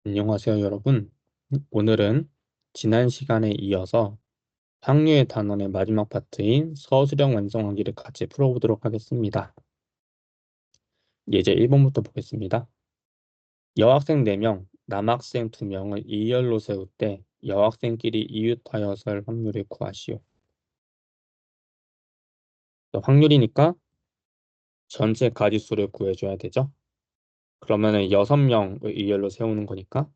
안녕하세요, 여러분. 오늘은 지난 시간에 이어서 항류의 단원의 마지막 파트인 서술형 완성하기를 같이 풀어보도록 하겠습니다. 예제 1번부터 보겠습니다. 여학생 4명, 남학생 2명을 2열로 세울 때 여학생끼리 이웃하여 설 확률을 구하시오. 확률이니까 전체 가지수를 구해줘야 되죠. 그러면은 6명을 2열로 세우는 거니까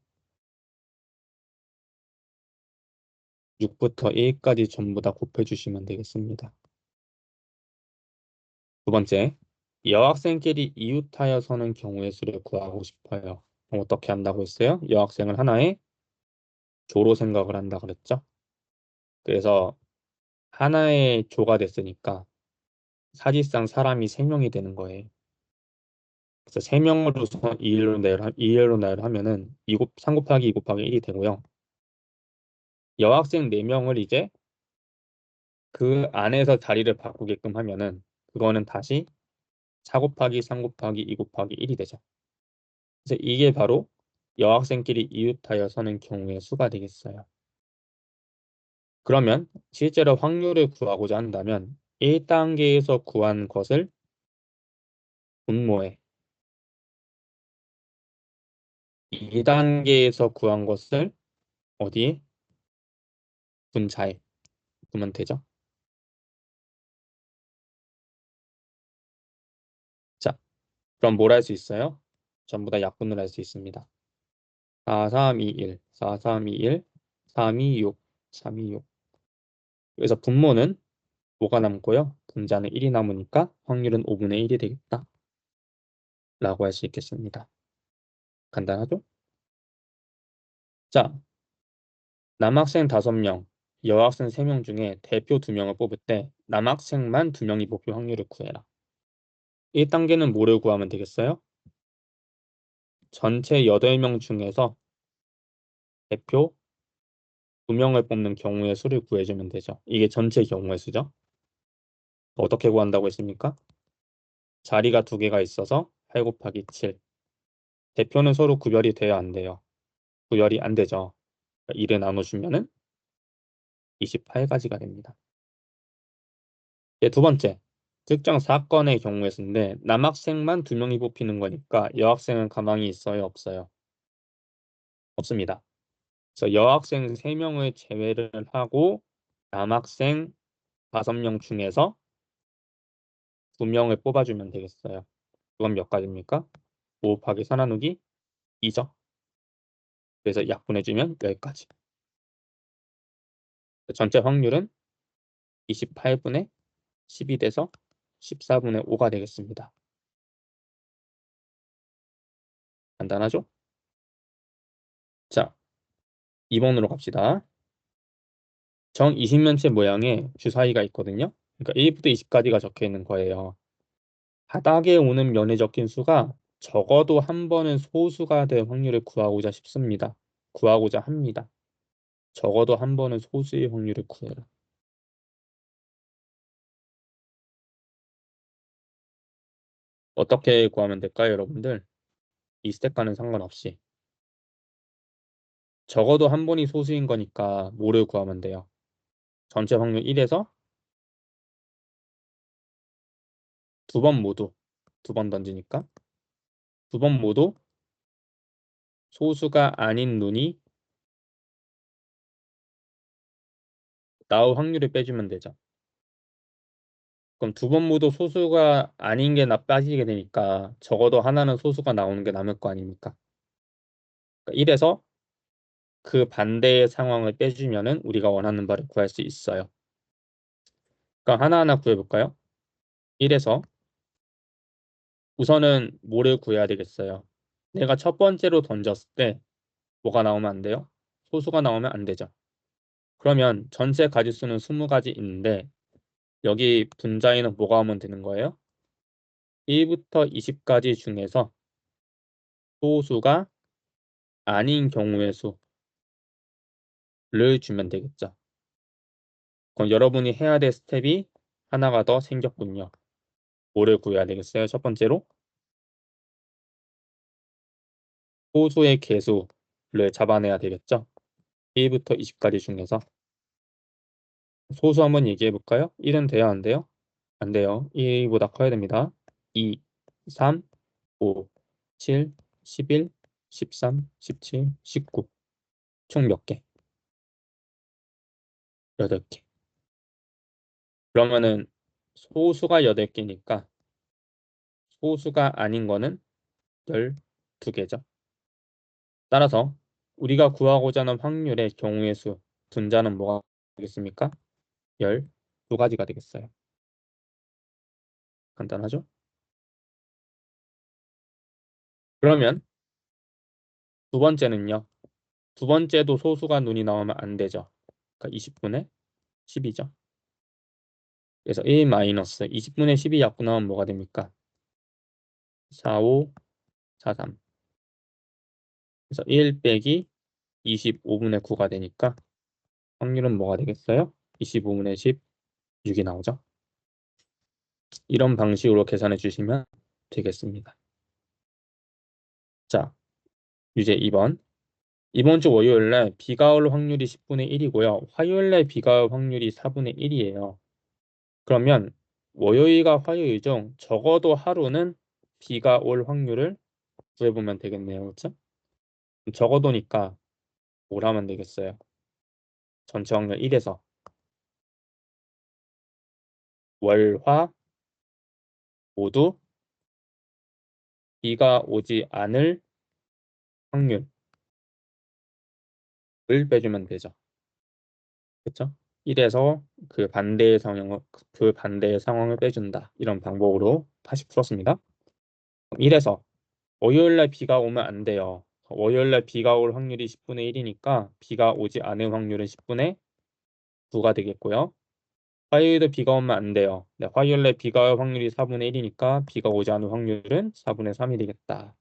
6부터 1까지 전부 다 곱해주시면 되겠습니다. 두 번째, 여학생끼리 이웃하여 서는 경우의 수를 구하고 싶어요. 그럼 어떻게 한다고 했어요? 여학생을 하나의 조로 생각을 한다 그랬죠? 그래서 하나의 조가 됐으니까 사실상 사람이 3명이 되는 거예요. 그래서 3명으로서 2일로 나열하면은 3 곱하기 2 곱하기 1이 되고요. 여학생 4명을 이제 그 안에서 자리를 바꾸게끔 하면은 그거는 다시 4 곱하기 3 곱하기 2 곱하기 1이 되죠. 그래서 이게 바로 여학생끼리 이웃하여 서는 경우의 수가 되겠어요. 그러면 실제로 확률을 구하고자 한다면 1단계에서 구한 것을 분모에, 2단계에서 구한 것을 어디에? 분자에 두면 되죠. 자, 그럼 뭘 할 수 있어요? 전부 다 약분을 할 수 있습니다. 4, 3, 2, 1, 4, 3, 2, 1, 3, 2, 6, 3, 2, 6. 그래서 분모는 5가 남고요. 분자는 1이 남으니까 확률은 5분의 1이 되겠다. 라고 할 수 있겠습니다. 간단하죠? 자, 남학생 5명, 여학생 3명 중에 대표 2명을 뽑을 때 남학생만 2명이 뽑힐 확률을 구해라. 1단계는 뭐를 구하면 되겠어요? 전체 8명 중에서 대표 2명을 뽑는 경우의 수를 구해주면 되죠. 이게 전체 경우의 수죠. 어떻게 구한다고 했습니까? 자리가 2개가 있어서 8 곱하기 7. 대표는 서로 구별이 돼야 안 돼요. 구별이 안 되죠. 1을 나눠주면은 28가지가 됩니다. 두 번째, 특정 사건의 경우의 수인데 남학생만 2명이 뽑히는 거니까 여학생은 가망이 있어요, 없어요? 없습니다. 그래서 여학생 3명을 제외를 하고 남학생 5명 중에서 2명을 뽑아주면 되겠어요. 그건 몇 가지입니까? 5 곱하기 4 나누기 2죠. 그래서 약분해주면 10가지. 전체 확률은 28분의 10이 돼서 14분의 5가 되겠습니다. 간단하죠? 자, 2번으로 갑시다. 정 20면체 모양의 주사위가 있거든요. 그러니까 1부터 20까지가 적혀 있는 거예요. 바닥에 오는 면에 적힌 수가 적어도 한 번은 소수가 될 확률을 구하고자 싶습니다. 구하고자 합니다. 적어도 한 번은 소수의 확률을 구해라. 어떻게 구하면 될까요, 여러분들? 이 스텝과는 상관없이. 적어도 한 번이 소수인 거니까 뭐를 구하면 돼요? 전체 확률 1에서 2번 모두 2번 던지니까 2번 모두 소수가 아닌 눈이 나올 확률을 빼주면 되죠. 그럼 2번 모두 소수가 아닌 게 빠지게 되니까 적어도 하나는 소수가 나오는 게 남을 거 아닙니까? 그러니까 1에서 그 반대의 상황을 빼주면은 우리가 원하는 바를 구할 수 있어요. 그럼 하나하나 구해볼까요? 1에서 우선은 뭐를 구해야 되겠어요? 내가 첫 번째로 던졌을 때 뭐가 나오면 안 돼요? 소수가 나오면 안 되죠. 그러면 전체 가지수는 20가지 있는데 여기 분자에는 뭐가 오면 되는 거예요? 1부터 20까지 중에서 소수가 아닌 경우의 수를 주면 되겠죠. 그럼 여러분이 해야 될 스텝이 하나가 더 생겼군요. 뭐를 구해야 되겠어요? 첫 번째로 소수의 개수 잡아내야 되겠죠. 1부터 20까지 중에서 소수 한번 얘기해 볼까요? 1은 돼요, 안 돼요? 안 돼요. 1보다 커야 됩니다. 2, 3, 5, 7, 11, 13, 17, 19. 총 몇 개? 8개. 그러면은 소수가 8개니까 소수가 아닌 거는 12개죠. 따라서 우리가 구하고자 하는 확률의 경우의 수, 분자는 뭐가 되겠습니까? 12가지가 되겠어요. 간단하죠? 그러면 두 번째는요. 두 번째도 소수가 눈이 나오면 안 되죠. 그러니까 20분의 10이죠. 그래서 1 마이너스 20분의 10이 약분 나오면 뭐가 됩니까? 4, 5, 4, 3. 그래서 1 빼기 25분의 9가 되니까 확률은 뭐가 되겠어요? 25분의 16이 나오죠. 이런 방식으로 계산해 주시면 되겠습니다. 자, 유제 2번. 이번 주 월요일날 비가 올 확률이 10분의 1이고요. 화요일날 비가 올 확률이 4분의 1이에요. 그러면 월요일과 화요일 중 적어도 하루는 비가 올 확률을 구해보면 되겠네요. 그렇죠? 적어도니까 뭘 하면 되겠어요? 전체 확률 1에서 월, 화 모두 비가 오지 않을 확률을 빼주면 되죠. 그렇죠? 1에서 그 반대의 상황을 빼준다. 이런 방법으로 다시 풀었습니다. 1에서 월요일날 비가 오면 안 돼요. 월요일날 비가 올 확률이 10분의 1이니까 비가 오지 않을 확률은 10분의 9가 되겠고요. 화요일도 비가 오면 안 돼요. 네, 화요일날 비가 올 확률이 4분의 1이니까 비가 오지 않을 확률은 4분의 3이 되겠다.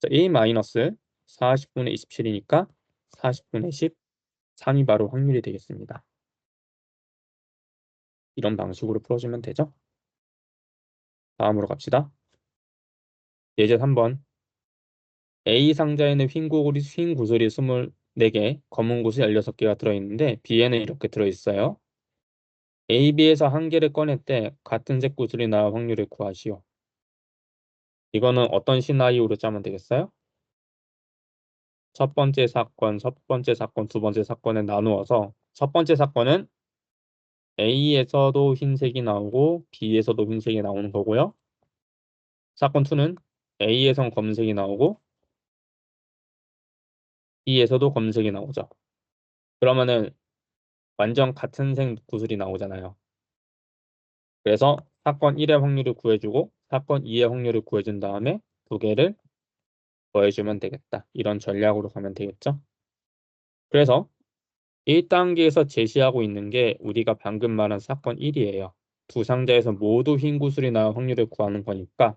자, A 마이너스 40분의 27이니까 40분의 13이 바로 확률이 되겠습니다. 이런 방식으로 풀어주면 되죠. 다음으로 갑시다. 예제 3번. A 상자에는 흰 구슬이 24개, 검은 구슬이 16개가 들어있는데 B에는 이렇게 들어있어요. A, B에서 한 개를 꺼낼 때 같은 색 구슬이 나올 확률을 구하시오. 이거는 어떤 시나리오로 짜면 되겠어요? 첫 번째 사건, 두 번째 사건을 나누어서 첫 번째 사건은 A에서도 흰색이 나오고 B에서도 흰색이 나오는 거고요. 사건 2는 A에선 검은색이 나오고 B에서도 검은색이 나오죠. 그러면은 완전 같은 색 구슬이 나오잖아요. 그래서 사건 1의 확률을 구해주고 사건 2의 확률을 구해준 다음에 두 개를 더해주면 되겠다. 이런 전략으로 가면 되겠죠. 그래서 1단계에서 제시하고 있는 게 우리가 방금 말한 사건 1이에요. 두 상자에서 모두 흰 구슬이 나올 확률을 구하는 거니까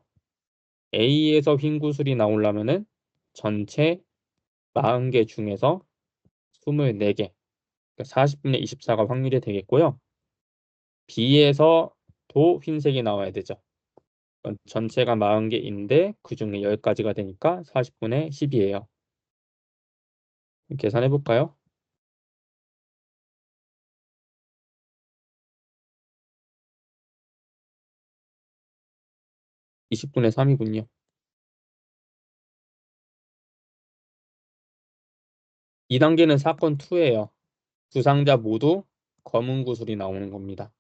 A에서 흰 구슬이 나오려면은 전체 40개 중에서 24개, 그러니까 40분의 24가 확률이 되겠고요. B에서도 흰색이 나와야 되죠. 전체가 40개인데 그중에 10가지가 되니까 40분의 10이에요. 계산해 볼까요? 20분의 3이군요. 2단계는 사건 2예요. 두 상자 모두 검은 구슬이 나오는 겁니다.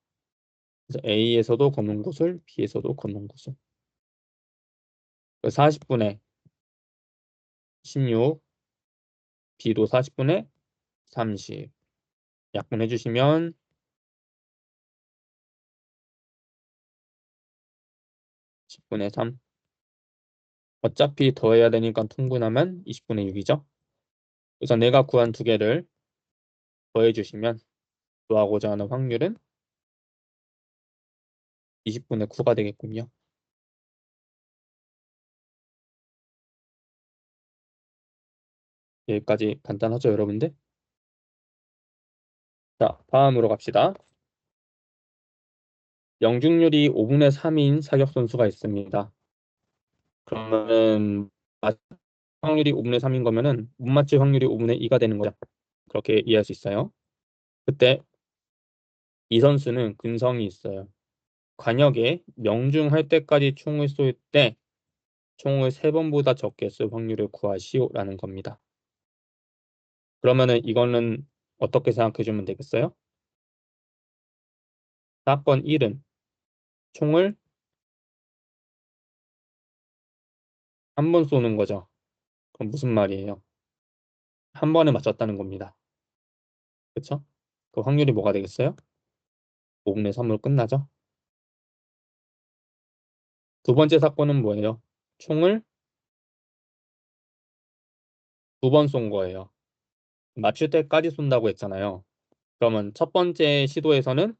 그래서 A에서도 검은 구슬, B에서도 검은 구슬. 40분의 16, B도 40분의 30. 약분해 주시면 10분의 3. 어차피 더해야 되니까 통분하면 20분의 6이죠. 그래서 내가 구한 두 개를 더해 주시면 구하고자 하는 확률은 20분의 9가 되겠군요. 여기까지 간단하죠, 여러분들? 자, 다음으로 갑시다. 영중률이 5분의 3인 사격 선수가 있습니다. 그러면 확률이 5분의 3인 거면은 못 맞출 확률이 5분의 2가 되는 거죠. 그렇게 이해할 수 있어요. 그때 이 선수는 근성이 있어요. 관역에 명중할 때까지 총을 쏠 때 총을 3번보다 적게 쏠 확률을 구하시오라는 겁니다. 그러면은 이거는 어떻게 생각해 주면 되겠어요? 사건 1은 총을 한 번 쏘는 거죠. 그럼 무슨 말이에요? 한 번에 맞췄다는 겁니다. 그쵸? 그 확률이 뭐가 되겠어요? 5분의 3으로 끝나죠? 두 번째 사건은 뭐예요? 총을 2번 쏜 거예요. 맞출 때까지 쏜다고 했잖아요. 그러면 첫 번째 시도에서는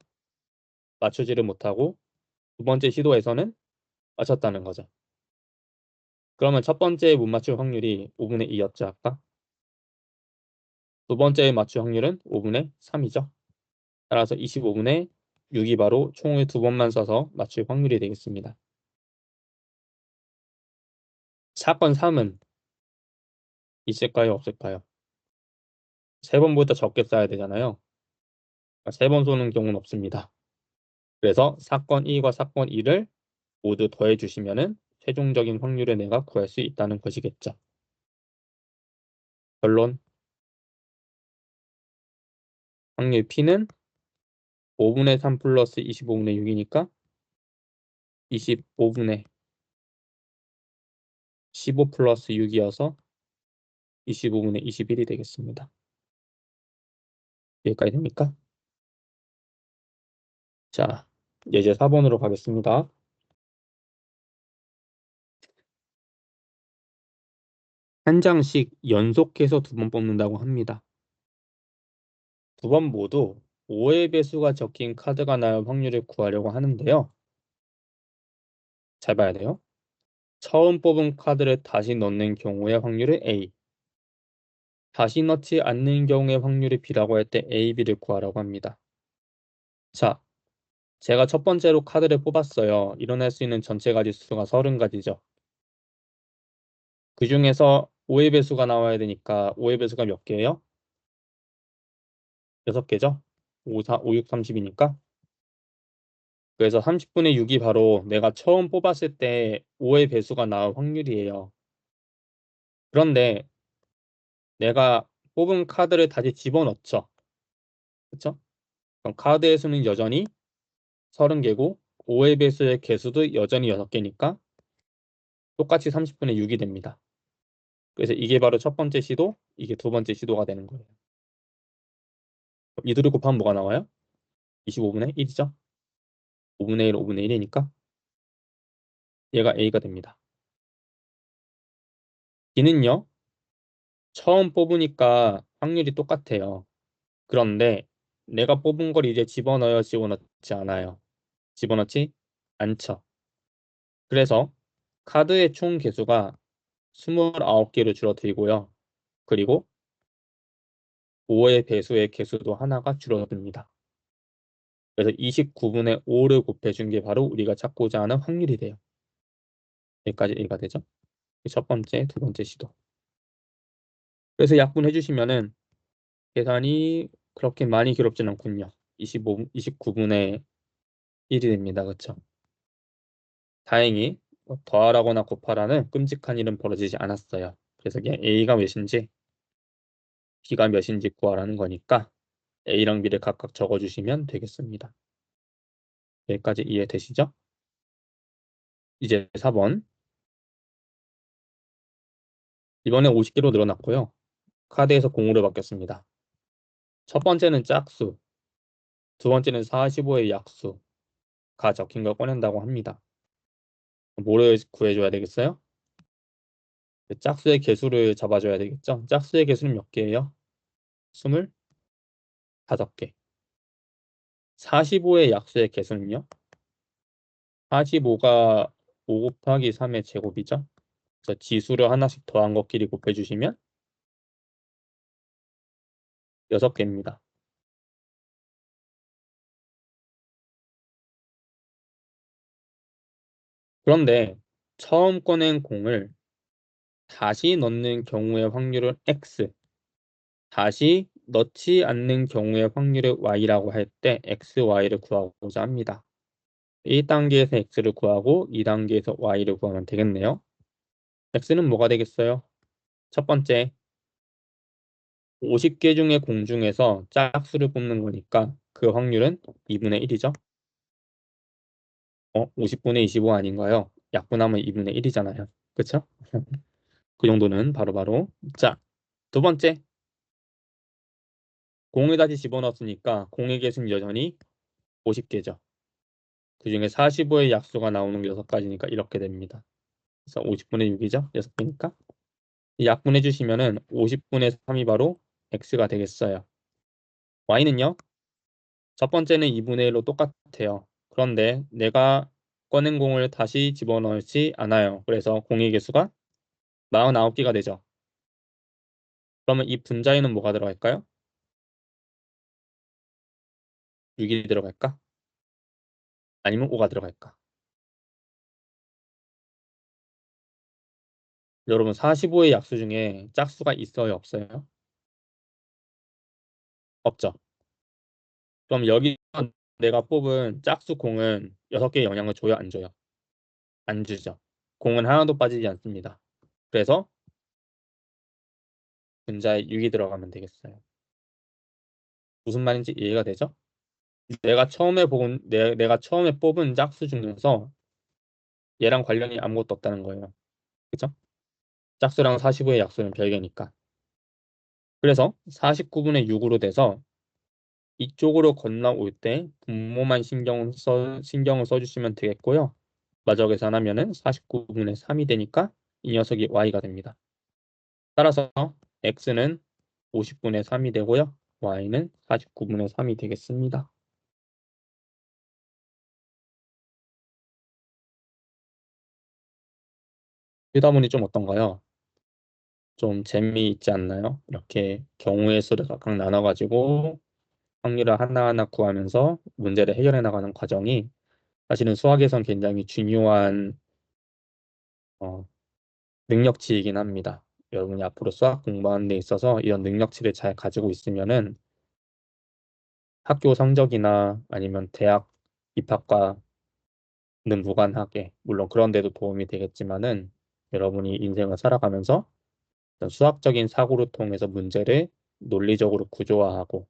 맞추지를 못하고 두 번째 시도에서는 맞췄다는 거죠. 그러면 첫 번째에 못 맞출 확률이 5분의 2였죠, 아까? 두 번째에 맞출 확률은 5분의 3이죠. 따라서 25분의 6이 바로 총을 2번만 쏴서 맞출 확률이 되겠습니다. 사건 3은 있을까요, 없을까요? 3번보다 적게 쏴야 되잖아요. 3번 쏘는 경우는 없습니다. 그래서 사건 1과 사건 2를 모두 더해 주시면은 최종적인 확률을 내가 구할 수 있다는 것이겠죠. 결론, 확률 P는 5분의 3 플러스 25분의 6이니까 25분의 15 플러스 6이어서 25분의 21이 되겠습니다. 여기까지 됩니까? 자, 예제 4번으로 가겠습니다. 한 장씩 연속해서 2번 뽑는다고 합니다. 2번 모두 5의 배수가 적힌 카드가 나올 확률을 구하려고 하는데요. 잘 봐야 돼요. 처음 뽑은 카드를 다시 넣는 경우의 확률을 A, 다시 넣지 않는 경우의 확률이 B라고 할 때 A, B를 구하라고 합니다. 자, 제가 첫 번째로 카드를 뽑았어요. 일어날 수 있는 전체 가지수가 30가지죠. 그 중에서 5의 배수가 나와야 되니까 5의 배수가 몇 개예요? 6개죠? 5, 4, 5, 6, 30이니까. 그래서 30분의 6이 바로 내가 처음 뽑았을 때 5의 배수가 나올 확률이에요. 그런데 내가 뽑은 카드를 다시 집어넣죠. 그쵸? 그럼 카드의 수는 여전히 30개고 5의 배수의 개수도 여전히 6개니까 똑같이 30분의 6이 됩니다. 그래서 이게 바로 첫 번째 시도, 이게 두 번째 시도가 되는 거예요. 이들을 곱하면 뭐가 나와요? 25분의 1이죠? 5분의 1, 5분의 1이니까 얘가 A가 됩니다. B는요, 처음 뽑으니까 확률이 똑같아요. 그런데 내가 뽑은 걸 이제 집어넣어요, 집어넣지 않아요? 집어넣지 않죠. 그래서 카드의 총 개수가 29개로 줄어들고요. 그리고 5의 배수의 개수도 하나가 줄어듭니다. 그래서 29분의 5를 곱해준 게 바로 우리가 찾고자 하는 확률이 돼요. 여기까지 이해가 되죠? 첫 번째, 두 번째 시도. 그래서 약분해 주시면은 계산이 그렇게 많이 괴롭진 않군요. 29분의 1이 됩니다. 그렇죠? 다행히 더하라거나 곱하라는 끔찍한 일은 벌어지지 않았어요. 그래서 그냥 A가 몇인지 B가 몇인지 구하라는 거니까 A랑 B를 각각 적어주시면 되겠습니다. 여기까지 이해되시죠? 이제 4번. 이번에 50개로 늘어났고요. 카드에서 공으로 바뀌었습니다. 첫 번째는 짝수, 두 번째는 45의 약수가 적힌 걸 꺼낸다고 합니다. 뭐를 구해줘야 되겠어요? 짝수의 개수를 잡아줘야 되겠죠? 짝수의 개수는 몇 개예요? 25개. 45의 약수의 개수는요? 45가 5 곱하기 3의 제곱이죠? 그래서 지수를 하나씩 더한 것끼리 곱해주시면 6개입니다. 그런데 처음 꺼낸 공을 다시 넣는 경우의 확률을 x, 다시 넣지 않는 경우의 확률을 y라고 할 때 x, y를 구하고자 합니다. 1단계에서 x를 구하고 2단계에서 y를 구하면 되겠네요. x는 뭐가 되겠어요? 첫 번째, 50개 중에 공 중에서 짝수를 뽑는 거니까 그 확률은 2분의 1이죠. 50분의 25 아닌가요? 약분하면 2분의 1이잖아요. 그쵸? 그 정도는 바로바로. 자, 두 번째, 공을 다시 집어넣었으니까 공의 개수는 여전히 50개죠. 그중에 45의 약수가 나오는 게 6가지니까 이렇게 됩니다. 그래서 50분의 6이죠. 6개니까. 약분해 주시면은 50분의 3이 바로 x가 되겠어요. y는요? 첫 번째는 2분의 1로 똑같아요. 그런데 내가 꺼낸 공을 다시 집어넣지 않아요. 그래서 공의 개수가 49개가 되죠. 그러면 이 분자에는 뭐가 들어갈까요? 6이 들어갈까? 아니면 5가 들어갈까? 여러분 45의 약수 중에 짝수가 있어요? 없어요? 없죠. 그럼 여기서 내가 뽑은 짝수 공은 6개의 영향을 줘요? 안 줘요? 안 주죠. 공은 하나도 빠지지 않습니다. 그래서 분자에 6이 들어가면 되겠어요. 무슨 말인지 이해가 되죠? 내가 처음에 뽑은 짝수 중에서 얘랑 관련이 아무것도 없다는 거예요. 그죠? 짝수랑 45의 약수는 별개니까. 그래서 49분의 6으로 돼서 이쪽으로 건너올 때 분모만 신경을 써주시면 되겠고요. 마저 계산하면은 49분의 3이 되니까 이 녀석이 y가 됩니다. 따라서 x는 50분의 3이 되고요. y는 49분의 3이 되겠습니다. 이다 보니 좀 어떤가요? 좀 재미있지 않나요? 이렇게 경우의 수를 각각 나눠가지고 확률을 하나하나 구하면서 문제를 해결해 나가는 과정이 사실은 수학에선 굉장히 중요한 어, 능력치이긴 합니다. 여러분이 앞으로 수학 공부하는 데 있어서 이런 능력치를 잘 가지고 있으면은 학교 성적이나 아니면 대학 입학과는 무관하게 물론 그런 데도 도움이 되겠지만은 여러분이 인생을 살아가면서 어떤 수학적인 사고를 통해서 문제를 논리적으로 구조화하고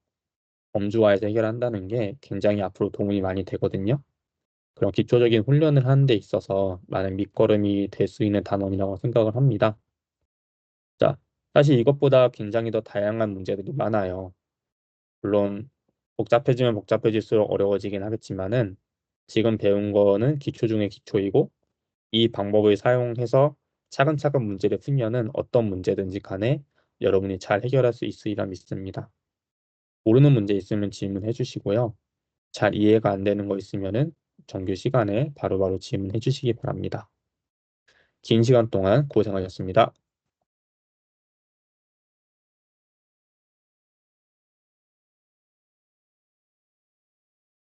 범주화해서 해결한다는 게 굉장히 앞으로 도움이 많이 되거든요. 그런 기초적인 훈련을 하는 데 있어서 많은 밑거름이 될 수 있는 단원이라고 생각을 합니다. 자, 사실 이것보다 굉장히 더 다양한 문제들이 많아요. 물론 복잡해지면 복잡해질수록 어려워지긴 하겠지만은 지금 배운 거는 기초 중에 기초이고 이 방법을 사용해서 차근차근 문제를 풀면은 어떤 문제든지 간에 여러분이 잘 해결할 수 있으리라 믿습니다. 모르는 문제 있으면 질문해 주시고요. 잘 이해가 안 되는 거 있으면은 정규 시간에 바로바로 질문해 주시기 바랍니다. 긴 시간 동안 고생하셨습니다.